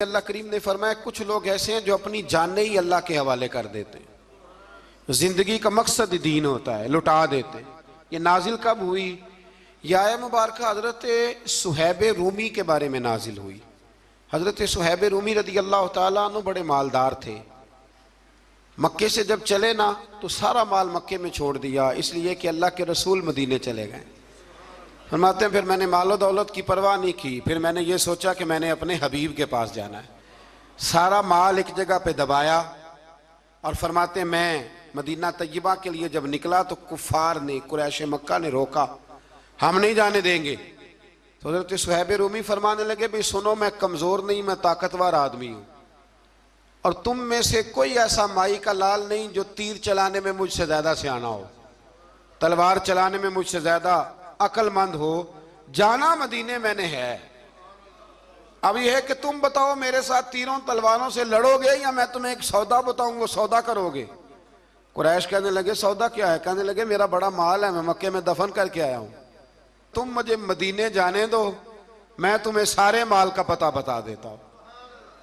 अल्लाह करीम ने फरमाया कुछ लोग ऐसे हैं जो अपनी जानें ही अल्लाह के हवाले कर देते हैं। जिंदगी का मकसद दीन होता है, लुटा देते हैं। ये नाजिल कब हुई? यह आया मुबारक हजरत सुहैब रूमी के बारे में नाजिल हुई। हजरत सुहैब रूमी रदी अल्लाह तआला अन्हु बड़े मालदार थे। मक्के से जब चले ना तो सारा माल मक्के में छोड़ दिया, इसलिए कि अल्लाह के रसूल मदीने चले गए। फरमाते हैं फिर मैंने मालो दौलत की परवाह नहीं की, फिर मैंने ये सोचा कि मैंने अपने हबीब के पास जाना है। सारा माल एक जगह पे दबाया और फरमाते हैं मैं मदीना तय्यबा के लिए जब निकला तो कुफार ने, कुरैश मक्का ने रोका, हम नहीं जाने देंगे। तो हज़रत सुहैब रूमी फरमाने लगे भाई सुनो, मैं कमज़ोर नहीं, मैं ताकतवर आदमी हूँ और तुम में से कोई ऐसा माई का लाल नहीं जो तीर चलाने में मुझसे ज़्यादा सियाना हो, तलवार चलाने में मुझसे ज़्यादा अक्लमंद हो। जाना मदीने मैंने है। अब यह है कि तुम बताओ मेरे साथ तीरों तलवारों से लड़ोगे या मैं तुम्हें एक सौदा बताऊं, वो सौदा करोगे? कुरैश कहने लगे सौदा क्या है? कहने लगे मेरा बड़ा माल है, मैं मक्के में दफन करके आया हूं, तुम मुझे मदीने जाने दो, मैं तुम्हें सारे माल का पता बता देता हूं।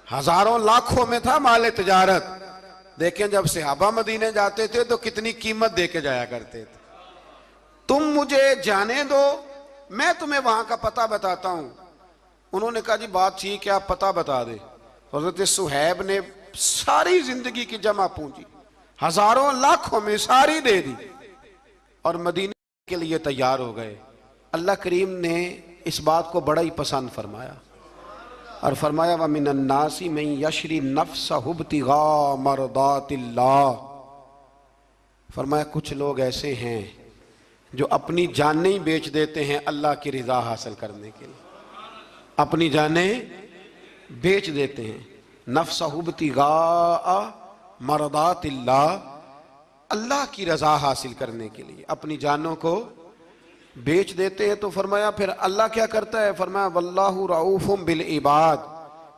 हजारों लाखों में था माल तिजारत। देखें जब सहाबा मदीने जाते थे तो कितनी कीमत दे के जाया करते थे। तुम मुझे जाने दो, मैं तुम्हें वहां का पता बताता हूं। उन्होंने कहा जी बात ठीक है, आप पता बता दे। हज़रत सुहैब ने सारी जिंदगी की जमा पूंजी हजारों लाखों में सारी दे दी और मदीने के लिए तैयार हो गए। अल्लाह करीम ने इस बात को बड़ा ही पसंद फरमाया और फरमाया व मिनन नासी मन यशरी नफ्सहु इब्तिगा मरदातिल्लाह। फरमाया कुछ लोग ऐसे हैं जो अपनी जानें ही बेच देते हैं अल्लाह की रिजा हासिल करने के लिए। अपनी जानें बेच देते हैं, नफ्सहु इब्तिगा मरदातिल्लाह, अल्लाह की रजा हासिल करने के लिए अपनी जानों को बेच देते हैं। तो फरमाया फिर अल्लाह क्या करता है? फरमाया वल्लाहु रऊफुम बिल इबाद,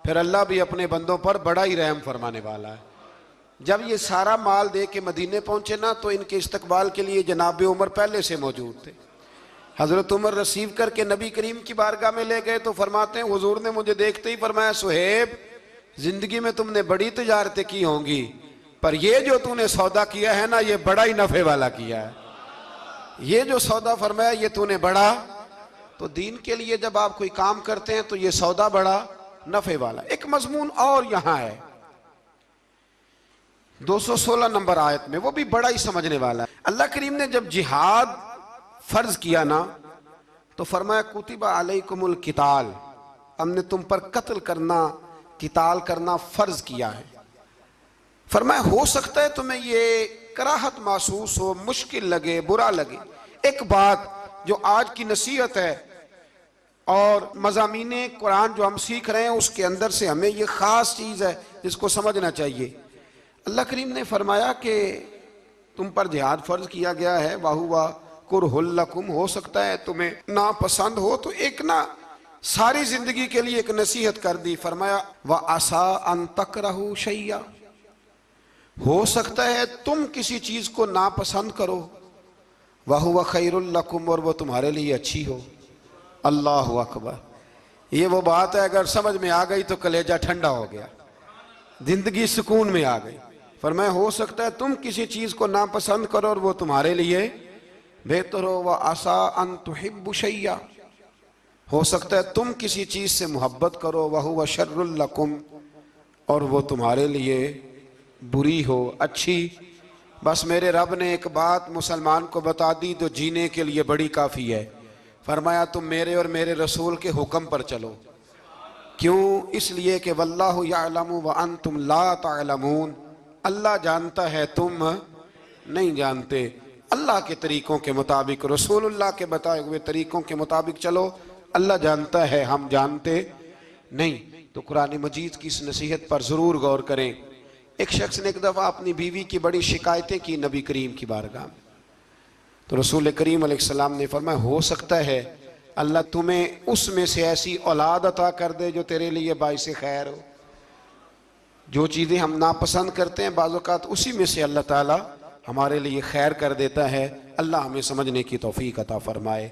फिर अल्लाह भी अपने बंदों पर बड़ा ही रहम फरमाने वाला है। जब ये सारा माल दे के मदीने पहुंचे ना तो इनके इस्तकबाल के लिए जनाब उमर पहले से मौजूद थे। हजरत उमर रिसीव करके नबी करीम की बारगाह में ले गए तो फरमाते हैं हुजूर ने मुझे देखते ही फरमाया सुहेब, जिंदगी में तुमने बड़ी तिजारतें की होंगी पर ये जो तूने सौदा किया है ना ये बड़ा ही नफे वाला किया है। ये जो सौदा फरमाया ये तूने बड़ा, तो दीन के लिए जब आप कोई काम करते हैं तो ये सौदा बड़ा नफे वाला। एक मजमून और यहां है 216 नंबर आयत में, वो भी बड़ा ही समझने वाला है। अल्लाह करीम ने जब जिहाद फर्ज किया ना तो फरमाया कुतिबा अलैकुमुल किताल, हमने तुम पर कत्ल करना, किताल करना फर्ज किया है। फरमाया हो सकता है तुम्हें ये कराहत महसूस हो, मुश्किल लगे, बुरा लगे। एक बात जो आज की नसीहत है और मज़ामीने कुरान जो हम सीख रहे हैं उसके अंदर से हमें ये खास चीज़ है जिसको समझना चाहिए। अल्लाह करीम ने फरमाया कि तुम पर जिहाद फर्ज किया गया है, वाहुवा कुरहुल लकुम, हो सकता है तुम्हें ना पसंद हो, तो एक ना सारी जिंदगी के लिए एक नसीहत कर दी। फरमाया व आसा अन तकरहु शैया, हो सकता है तुम किसी चीज को नापसंद करो, वहुवा खैरुल लकुम, और वो तुम्हारे लिए अच्छी हो। अल्लाहु अकबर। ये वो बात है अगर समझ में आ गई तो कलेजा ठंडा हो गया, जिंदगी सुकून में आ गई। फरमाया हो सकता है तुम किसी चीज को नापसंद करो और वो तुम्हारे लिए बेहतर हो। व आसा अन तुहिब्बु शैया, हो सकता है तुम किसी चीज से मोहब्बत करो, वहुवा शर्रुल लकुम, और वो तुम्हारे लिए बुरी हो, अच्छी। बस मेरे रब ने एक बात मुसलमान को बता दी तो जीने के लिए बड़ी काफ़ी है। फरमाया तुम मेरे और मेरे रसूल के हुक्म पर चलो। क्यों? इसलिए कि वल्लाहु यअलमु व अंतुम ला तअलमून, अल्लाह जानता है तुम नहीं जानते। अल्लाह के तरीकों के मुताबिक, रसूलुल्लाह के बताए हुए तरीकों के मुताबिक चलो। अल्लाह जानता है, हम जानते नहीं। तो कुरान मजीद की इस नसीहत पर ज़रूर गौर करें। एक शख्स ने एक दफ़ा अपनी बीवी की बड़ी शिकायतें की नबी करीम की बारगाह में, तो रसूल करीम अलैहिस्सलाम ने फरमाया हो सकता है अल्लाह तुम्हें उसमें से ऐसी औलाद अता कर दे जो तेरे लिए बाइसे खैर हो। जो चीज़ें हम नापसंद करते हैं बाज़ औक़ात उसी में से अल्लाह ताला हमारे लिए खैर कर देता है। अल्लाह हमें समझने की तौफीक अता फरमाए।